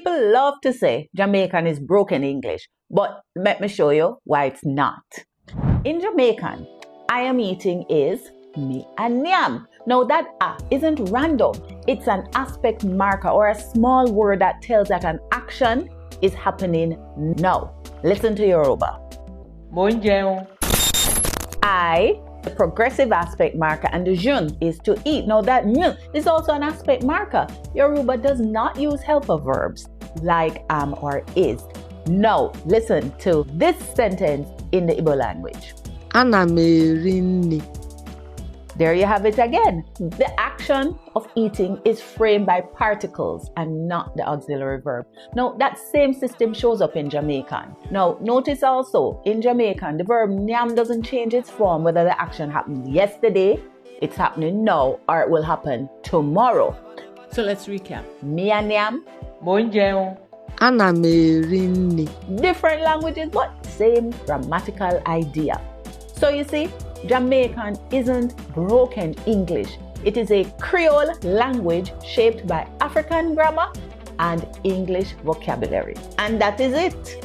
People love to say Jamaican is broken English, but let me show you why it's not. In Jamaican, I am eating is me and yam. Now that isn't random. It's an aspect marker or a small word that tells that an action is happening now. Listen to Yoruba. I, the progressive aspect marker, and the jun is to eat. Now that jun is also an aspect marker. Yoruba does not use helper verbs like am or is. Now listen to this sentence in the Igbo language. Ana m eri nri. There you have it again. The action of eating is framed by particles and not the auxiliary verb. Now, that same system shows up in Jamaican. Now, notice also, in Jamaican, the verb nyam doesn't change its form whether the action happened yesterday, it's happening now, or it will happen tomorrow. So let's recap. Me and nyam. Ana m eri nri. Different languages, but same grammatical idea. So you see, Jamaican isn't broken English. It is a Creole language shaped by African grammar and English vocabulary. And that is it.